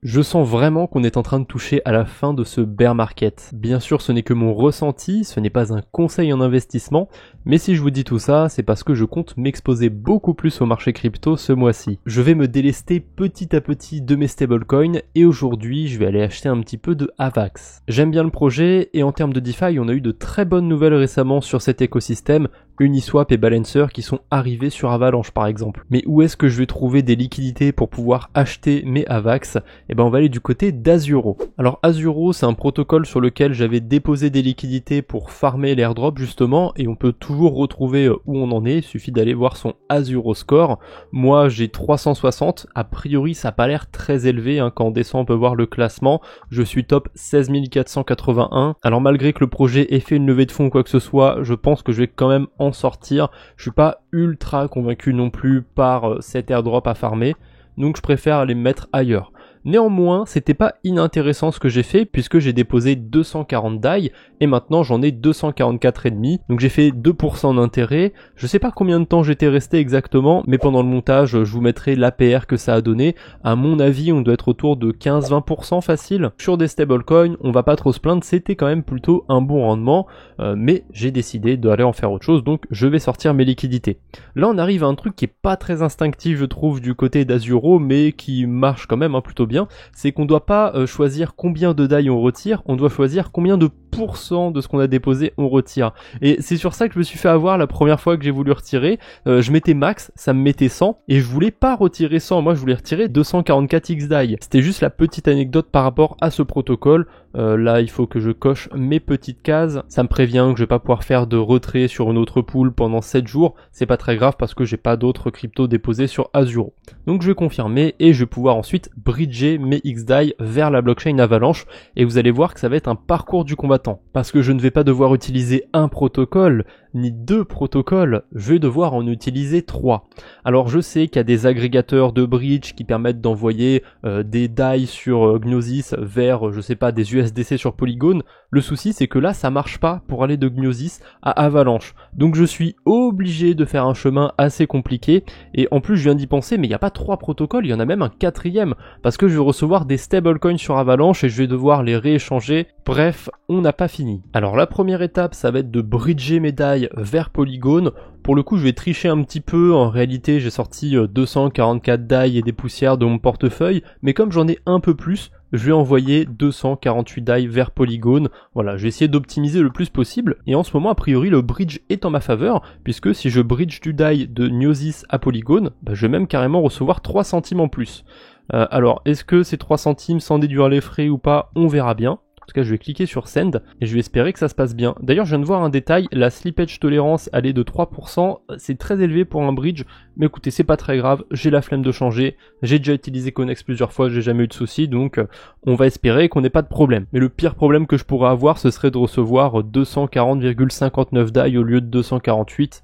Je sens vraiment qu'on est en train de toucher à la fin de ce bear market. Bien sûr, ce n'est que mon ressenti, ce n'est pas un conseil en investissement, mais si je vous dis tout ça, c'est parce que je compte m'exposer beaucoup plus au marché crypto ce mois-ci. Je vais me délester petit à petit de mes stablecoins et aujourd'hui, je vais aller acheter un petit peu de AVAX. J'aime bien le projet et en termes de DeFi, on a eu de très bonnes nouvelles récemment sur cet écosystème, Uniswap et Balancer qui sont arrivés sur Avalanche par exemple. Mais où est-ce que je vais trouver des liquidités pour pouvoir acheter mes AVAX? Eh ben on va aller du côté d'Azuro. Alors Azuro, c'est un protocole sur lequel j'avais déposé des liquidités pour farmer l'airdrop justement et on peut toujours retrouver où on en est, il suffit d'aller voir son Azuro score. Moi j'ai 360, a priori ça n'a pas l'air très élevé quand on descend on peut voir le classement, je suis top 16 481. Alors malgré que le projet ait fait une levée de fonds ou quoi que ce soit, je pense que je vais quand même en sortir. Je suis pas ultra convaincu non plus par cet airdrop à farmer, donc je préfère aller me mettre ailleurs. Néanmoins, c'était pas inintéressant ce que j'ai fait puisque j'ai déposé 240 DAI et maintenant j'en ai 244,5. Donc j'ai fait 2% d'intérêt. Je sais pas combien de temps j'étais resté exactement, mais pendant le montage, je vous mettrai l'APR que ça a donné. À mon avis, on doit être autour de 15-20% facile. Sur des stablecoins, on va pas trop se plaindre, c'était quand même plutôt un bon rendement, mais j'ai décidé d'aller en faire autre chose, donc je vais sortir mes liquidités. Là, on arrive à un truc qui est pas très instinctif, je trouve, du côté d'Azuro, mais qui marche quand même plutôt bien. C'est qu'on doit pas choisir combien de DAI on retire, on doit choisir combien de pourcents de ce qu'on a déposé on retire. Et c'est sur ça que je me suis fait avoir la première fois que j'ai voulu retirer. Je mettais max, ça me mettait 100 et je voulais pas retirer 100, moi je voulais retirer 244 X DAI. C'était juste la petite anecdote par rapport à ce protocole. Là il faut que je coche mes petites cases, ça me prévient que je vais pas pouvoir faire de retrait sur une autre pool pendant 7 jours, c'est pas très grave parce que j'ai pas d'autres cryptos déposés sur Azuro. Donc je vais confirmer et je vais pouvoir ensuite bridger mes XDAI vers la blockchain Avalanche et vous allez voir que ça va être un parcours du combattant parce que je ne vais pas devoir utiliser un protocole ni 2 protocoles, je vais devoir en utiliser 3. Alors je sais qu'il y a des agrégateurs de bridge qui permettent d'envoyer des DAI sur Gnosis vers, je sais pas, des USDC sur Polygon. Le souci c'est que là ça marche pas pour aller de Gnosis à Avalanche. Donc je suis obligé de faire un chemin assez compliqué et en plus je viens d'y penser mais il n'y a pas 3 protocoles, il y en a même un 4e parce que je vais recevoir des stablecoins sur Avalanche et je vais devoir les rééchanger. Bref, on n'a pas fini. Alors la première étape ça va être de bridger mes DAI vers Polygon. Pour le coup je vais tricher un petit peu, en réalité j'ai sorti 244 DAI et des poussières de mon portefeuille, mais comme j'en ai un peu plus, je vais envoyer 248 DAI vers Polygon. Voilà, je vais essayer d'optimiser le plus possible, et en ce moment a priori le bridge est en ma faveur, puisque si je bridge du DAI de Gnosis à Polygon, je vais même carrément recevoir 3 centimes en plus. Alors est-ce que ces 3 centimes sans déduire les frais ou pas, on verra bien. En tout cas, je vais cliquer sur Send et je vais espérer que ça se passe bien. D'ailleurs, je viens de voir un détail, la slippage tolérance, elle est de 3%. C'est très élevé pour un bridge, mais écoutez, c'est pas très grave. J'ai la flemme de changer. J'ai déjà utilisé Connex plusieurs fois, j'ai jamais eu de soucis, donc on va espérer qu'on n'ait pas de problème. Mais le pire problème que je pourrais avoir, ce serait de recevoir 240,59 DAI au lieu de 248.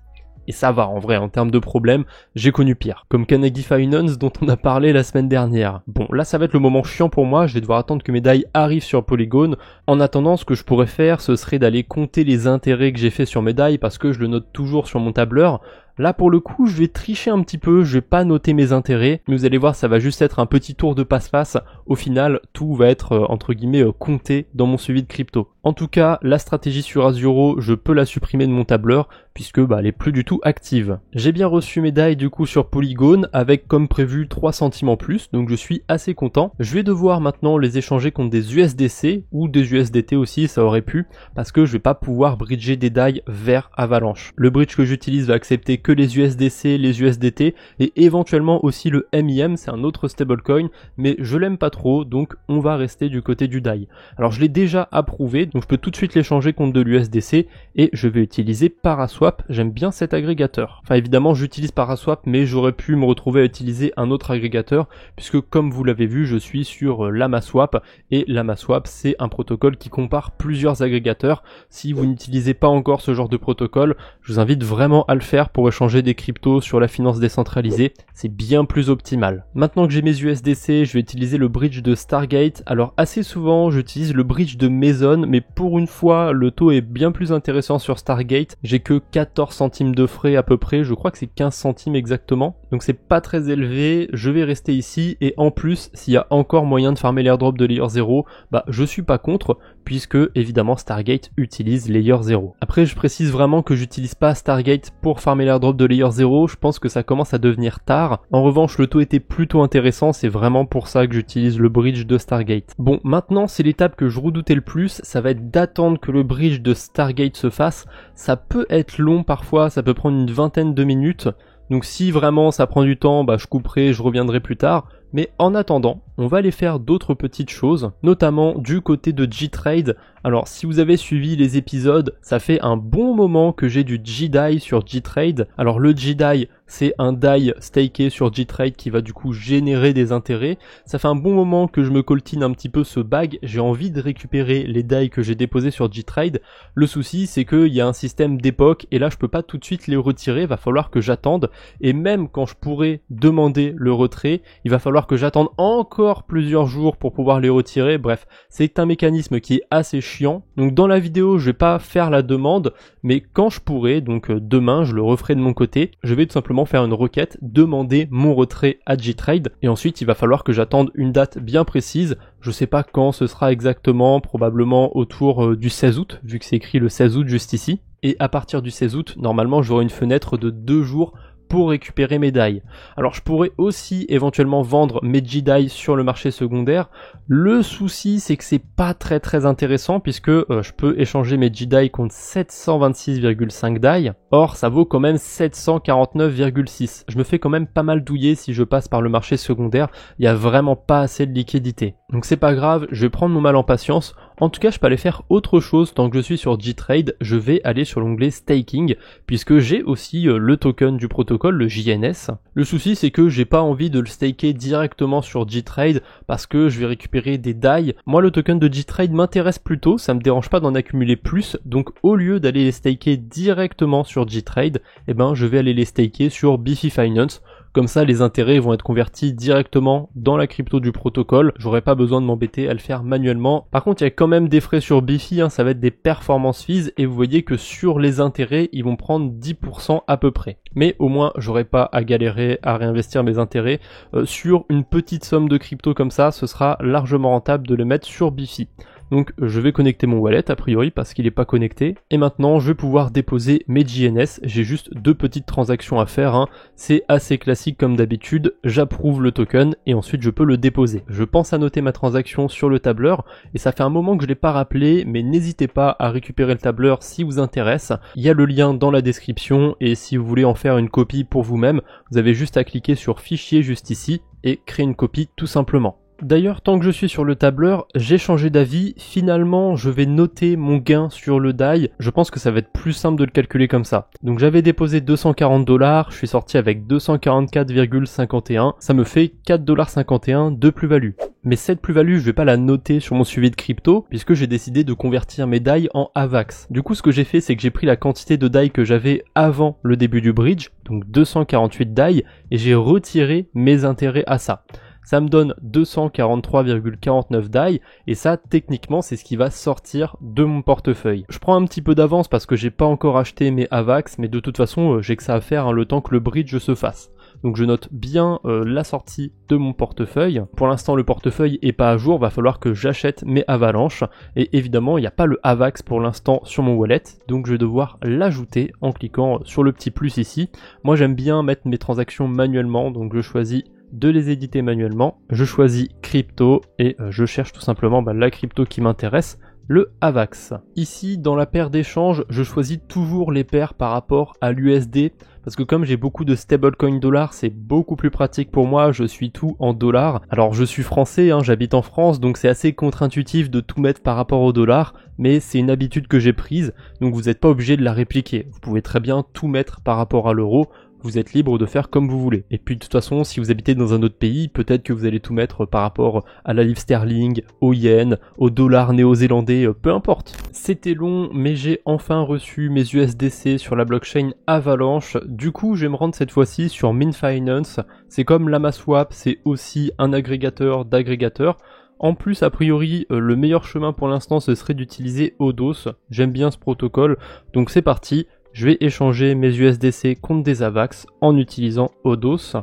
Et ça va en vrai, en termes de problèmes, j'ai connu pire. Comme Carnegie Finance dont on a parlé la semaine dernière. Bon, là ça va être le moment chiant pour moi, je vais devoir attendre que mes DAI arrivent sur Polygon. En attendant, ce que je pourrais faire, ce serait d'aller compter les intérêts que j'ai fait sur mes DAI parce que je le note toujours sur mon tableur. Là pour le coup je vais tricher un petit peu, je vais pas noter mes intérêts, mais vous allez voir ça va juste être un petit tour de passe-passe, au final tout va être entre guillemets compté dans mon suivi de crypto. En tout cas la stratégie sur Azuro je peux la supprimer de mon tableur puisque elle est plus du tout active. J'ai bien reçu mes DAI du coup sur Polygon avec comme prévu 3 centimes en plus, donc je suis assez content. Je vais devoir maintenant les échanger contre des USDC ou des USDT aussi, ça aurait pu, parce que je vais pas pouvoir bridger des DAI vers Avalanche. Le bridge que j'utilise va accepter que les USDC, les USDT et éventuellement aussi le MIM, c'est un autre stablecoin, mais je l'aime pas trop, donc on va rester du côté du DAI. Alors je l'ai déjà approuvé, donc je peux tout de suite l'échanger contre de l'USDC et je vais utiliser Paraswap. J'aime bien cet agrégateur. Enfin évidemment j'utilise Paraswap, mais j'aurais pu me retrouver à utiliser un autre agrégateur puisque comme vous l'avez vu je suis sur LlamaSwap et LlamaSwap c'est un protocole qui compare plusieurs agrégateurs. Si vous n'utilisez pas encore ce genre de protocole, je vous invite vraiment à le faire pour échanger changer des cryptos sur la finance décentralisée, c'est bien plus optimal. Maintenant que j'ai mes USDC, je vais utiliser le bridge de Stargate. Alors assez souvent, j'utilise le bridge de Maison, mais pour une fois, le taux est bien plus intéressant sur Stargate. J'ai que 14 centimes de frais à peu près, je crois que c'est 15 centimes exactement. Donc c'est pas très élevé, je vais rester ici et en plus, s'il y a encore moyen de farmer l'airdrop de Layer 0, je suis pas contre, puisque évidemment Stargate utilise Layer 0. Après je précise vraiment que j'utilise pas Stargate pour farmer l'airdrop de Layer 0, je pense que ça commence à devenir tard. En revanche le taux était plutôt intéressant, c'est vraiment pour ça que j'utilise le bridge de Stargate. Bon, maintenant c'est l'étape que je redoutais le plus, ça va être d'attendre que le bridge de Stargate se fasse. Ça peut être long parfois, ça peut prendre une vingtaine de minutes. Donc si vraiment ça prend du temps, je couperai, je reviendrai plus tard. Mais en attendant, on va aller faire d'autres petites choses, notamment du côté de G-Trade. Alors si vous avez suivi les épisodes, ça fait un bon moment que j'ai du G-Dai sur G-Trade. Alors le G-Dai, c'est un DAI staké sur G-Trade qui va du coup générer des intérêts. Ça fait un bon moment que je me coltine un petit peu ce bag, j'ai envie de récupérer les DAI que j'ai déposés sur G-Trade. Le souci c'est qu'il y a un système d'époque et là je peux pas tout de suite les retirer, va falloir que j'attende. Et même quand je pourrais demander le retrait, il va falloir que j'attende encore plusieurs jours pour pouvoir les retirer. Bref, c'est un mécanisme qui est assez chiant. Donc dans la vidéo, je vais pas faire la demande, mais quand je pourrai, donc demain, je le referai de mon côté, je vais tout simplement faire une requête, demander mon retrait à G-Trade, et ensuite il va falloir que j'attende une date bien précise. Je sais pas quand ce sera exactement, probablement autour du 16 août, vu que c'est écrit le 16 août juste ici. Et à partir du 16 août, normalement, j'aurai une fenêtre de 2 jours pour récupérer mes DAI. Alors je pourrais aussi éventuellement vendre mes G-DAI sur le marché secondaire. Le souci c'est que c'est pas très intéressant puisque je peux échanger mes G-DAI contre 726,5 DAI. Or ça vaut quand même 749,6. Je me fais quand même pas mal douiller si je passe par le marché secondaire. Il y a vraiment pas assez de liquidité. Donc c'est pas grave, je vais prendre mon mal en patience. En tout cas, je peux aller faire autre chose tant que je suis sur G-Trade. Je vais aller sur l'onglet Staking puisque j'ai aussi le token du protocole, le JNS. Le souci, c'est que j'ai pas envie de le staker directement sur G-Trade parce que je vais récupérer des DAI. Moi, le token de G-Trade m'intéresse plutôt, ça me dérange pas d'en accumuler plus. Donc, au lieu d'aller les staker directement sur G-Trade, je vais aller les staker sur Bifi Finance. Comme ça, les intérêts vont être convertis directement dans la crypto du protocole. J'aurai pas besoin de m'embêter à le faire manuellement. Par contre, il y a quand même des frais sur Bifi, ça va être des performance fees et vous voyez que sur les intérêts, ils vont prendre 10% à peu près. Mais au moins, j'aurai pas à galérer à réinvestir mes intérêts. Sur une petite somme de crypto comme ça, ce sera largement rentable de les mettre sur Bifi. Donc je vais connecter mon wallet a priori parce qu'il n'est pas connecté. Et maintenant je vais pouvoir déposer mes JNS. J'ai juste 2 petites transactions à faire. C'est assez classique comme d'habitude. J'approuve le token et ensuite je peux le déposer. Je pense à noter ma transaction sur le tableur. Et ça fait un moment que je ne l'ai pas rappelé. Mais n'hésitez pas à récupérer le tableur si vous intéresse. Il y a le lien dans la description. Et si vous voulez en faire une copie pour vous-même, vous avez juste à cliquer sur fichier juste ici et créer une copie tout simplement. D'ailleurs, tant que je suis sur le tableur, j'ai changé d'avis. Finalement, je vais noter mon gain sur le DAI. Je pense que ça va être plus simple de le calculer comme ça. Donc j'avais déposé 240$, je suis sorti avec 244,51. Ça me fait 4,51$ de plus-value. Mais cette plus-value, je vais pas la noter sur mon suivi de crypto, puisque j'ai décidé de convertir mes DAI en AVAX. Du coup, ce que j'ai fait, c'est que j'ai pris la quantité de DAI que j'avais avant le début du bridge, donc 248 DAI, et j'ai retiré mes intérêts à ça. Ça me donne 243,49 DAI et ça techniquement c'est ce qui va sortir de mon portefeuille. Je prends un petit peu d'avance parce que j'ai pas encore acheté mes AVAX mais de toute façon j'ai que ça à faire le temps que le bridge se fasse. Donc je note bien la sortie de mon portefeuille. Pour l'instant le portefeuille est pas à jour, va falloir que j'achète mes avalanches. Et évidemment il n'y a pas le AVAX pour l'instant sur mon wallet, donc je vais devoir l'ajouter en cliquant sur le petit plus ici. Moi j'aime bien mettre mes transactions manuellement, donc je choisis de les éditer manuellement. Je choisis crypto et je cherche tout simplement la crypto qui m'intéresse, le AVAX. Ici dans la paire d'échange, je choisis toujours les paires par rapport à l'USD parce que comme j'ai beaucoup de stablecoin dollars, c'est beaucoup plus pratique pour moi, je suis tout en dollars. Alors je suis français, j'habite en France, donc c'est assez contre-intuitif de tout mettre par rapport au dollar, mais c'est une habitude que j'ai prise, donc vous n'êtes pas obligé de la répliquer. Vous pouvez très bien tout mettre par rapport à l'euro. vous êtes libre de faire comme vous voulez. Et puis de toute façon, si vous habitez dans un autre pays, peut-être que vous allez tout mettre par rapport à la livre sterling, au yen, au dollar néo-zélandais, peu importe. C'était long, mais j'ai enfin reçu mes USDC sur la blockchain Avalanche. Du coup, je vais me rendre cette fois-ci sur Mint Finance. C'est comme LamaSwap, c'est aussi un agrégateur d'agrégateurs. En plus, a priori, le meilleur chemin pour l'instant, ce serait d'utiliser Odos. J'aime bien ce protocole, donc c'est parti. Je vais échanger mes USDC contre des AVAX en utilisant Odos.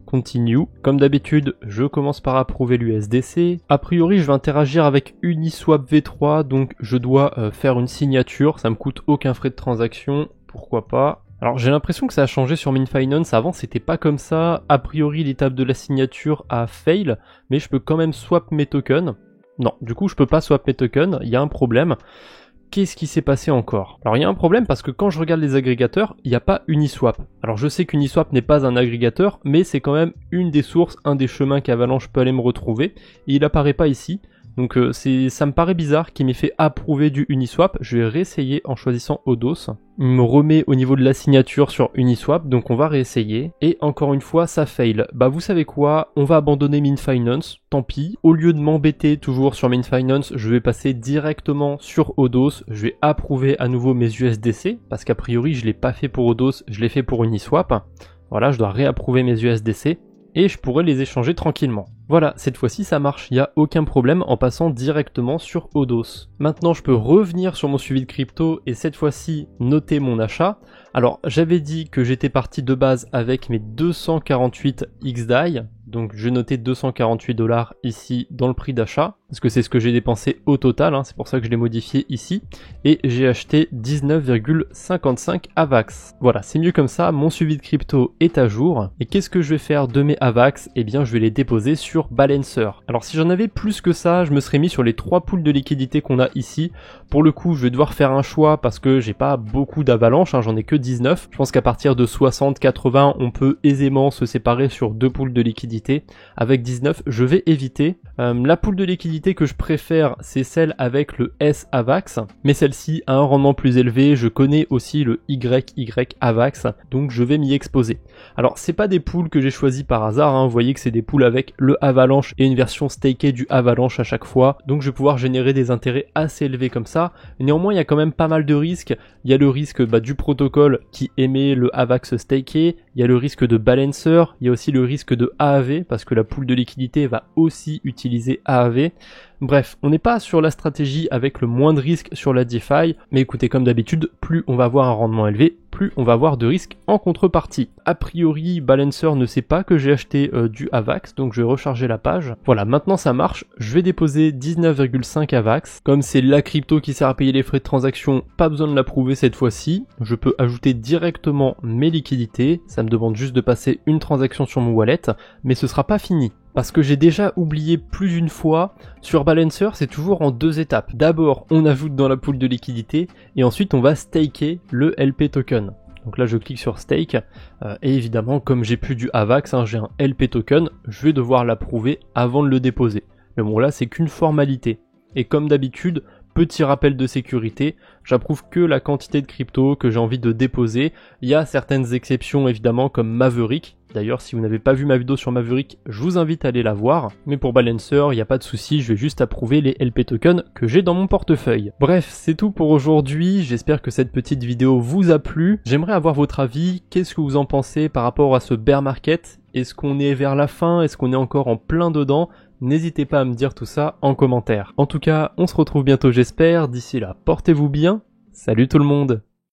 Continue. Comme d'habitude, je commence par approuver l'USDC. A priori, je vais interagir avec Uniswap V3, donc je dois faire une signature. Ça me coûte aucun frais de transaction, pourquoi pas. Alors j'ai l'impression que ça a changé sur Mint Finance, avant c'était pas comme ça, a priori l'étape de la signature a fail, mais je peux quand même swap mes tokens. Non, du coup je peux pas swap mes tokens, il y a un problème. Qu'est-ce qui s'est passé encore? Alors il y a un problème parce que quand je regarde les agrégateurs, il n'y a pas Uniswap. Alors je sais qu'Uniswap n'est pas un agrégateur, mais c'est quand même une des sources, un des chemins qu'Avalanche peut aller me retrouver, et il apparaît pas ici. Donc ça me paraît bizarre qu'il m'ait fait approuver du Uniswap. Je vais réessayer en choisissant Odos. Il me remet au niveau de la signature sur Uniswap, donc on va réessayer. Et encore une fois, ça fail. Bah vous savez quoi, on va abandonner Mint Finance, tant pis. Au lieu de m'embêter toujours sur Mint Finance, je vais passer directement sur Odos. Je vais approuver à nouveau mes USDC, parce qu'a priori je l'ai pas fait pour Odos, je l'ai fait pour Uniswap. Voilà, je dois réapprouver mes USDC. Et je pourrais les échanger tranquillement. Voilà, cette fois-ci ça marche, il n'y a aucun problème en passant directement sur Odos. Maintenant je peux revenir sur mon suivi de crypto et cette fois-ci noter mon achat. Alors j'avais dit que j'étais parti de base avec mes 248 XDAI, donc je notais 248 $ ici dans le prix d'achat, parce que c'est ce que j'ai dépensé au total, hein, c'est pour ça que je l'ai modifié ici, et j'ai acheté 19,55 AVAX. Voilà, c'est mieux comme ça, mon suivi de crypto est à jour, et qu'est-ce que je vais faire de mes AVAX? Eh bien je vais les déposer sur Balancer. Alors si j'en avais plus que ça, je me serais mis sur les 3 pools de liquidité qu'on a ici. Pour le coup, je vais devoir faire un choix parce que j'ai pas beaucoup d'avalanches, hein, j'en ai que 19. Je pense qu'à partir de 60-80, on peut aisément se séparer sur 2 pools de liquidité. Avec 19, je vais éviter. La pool de liquidité que je préfère, c'est celle avec le S AVAX, mais celle-ci a un rendement plus élevé. Je connais aussi le YY AVAX, donc je vais m'y exposer. Alors c'est pas des pools que j'ai choisis par hasard, hein. Vous voyez que c'est des pools avec le Avalanche et une version stakée du Avalanche à chaque fois, donc je vais pouvoir générer des intérêts assez élevés comme ça. Néanmoins il y a quand même pas mal de risques. Il y a le risque du protocole qui émet le AVAX staké, il y a le risque de balancer, il y a aussi le risque de AAV parce que la pool de liquidité va aussi utiliser AAV. Bref, on n'est pas sur la stratégie avec le moins de risques sur la DeFi, mais écoutez, comme d'habitude, plus on va avoir un rendement élevé, plus on va avoir de risques en contrepartie. A priori, Balancer ne sait pas que j'ai acheté du AVAX, donc je vais recharger la page. Voilà, maintenant ça marche, je vais déposer 19,5 AVAX. Comme c'est la crypto qui sert à payer les frais de transaction, pas besoin de l'approuver cette fois-ci. Je peux ajouter directement mes liquidités, ça me demande juste de passer une transaction sur mon wallet, mais ce sera pas fini. Parce que j'ai déjà oublié plus d'une fois, sur Balancer c'est toujours en 2 étapes. D'abord on ajoute dans la pool de liquidité et ensuite on va staker le LP token. Donc là je clique sur stake et évidemment comme j'ai plus du AVAX, hein, j'ai un LP token, je vais devoir l'approuver avant de le déposer. Mais bon là c'est qu'une formalité. Et comme d'habitude, petit rappel de sécurité, j'approuve que la quantité de crypto que j'ai envie de déposer. Il y a certaines exceptions évidemment comme Maverick. D'ailleurs, si vous n'avez pas vu ma vidéo sur Maverick, je vous invite à aller la voir. Mais pour Balancer, il n'y a pas de souci, je vais juste approuver les LP tokens que j'ai dans mon portefeuille. Bref, c'est tout pour aujourd'hui. J'espère que cette petite vidéo vous a plu. J'aimerais avoir votre avis. Qu'est-ce que vous en pensez par rapport à ce bear market? Est-ce qu'on est vers la fin? Est-ce qu'on est encore en plein dedans? N'hésitez pas à me dire tout ça en commentaire. En tout cas, on se retrouve bientôt j'espère. D'ici là, portez-vous bien. Salut tout le monde!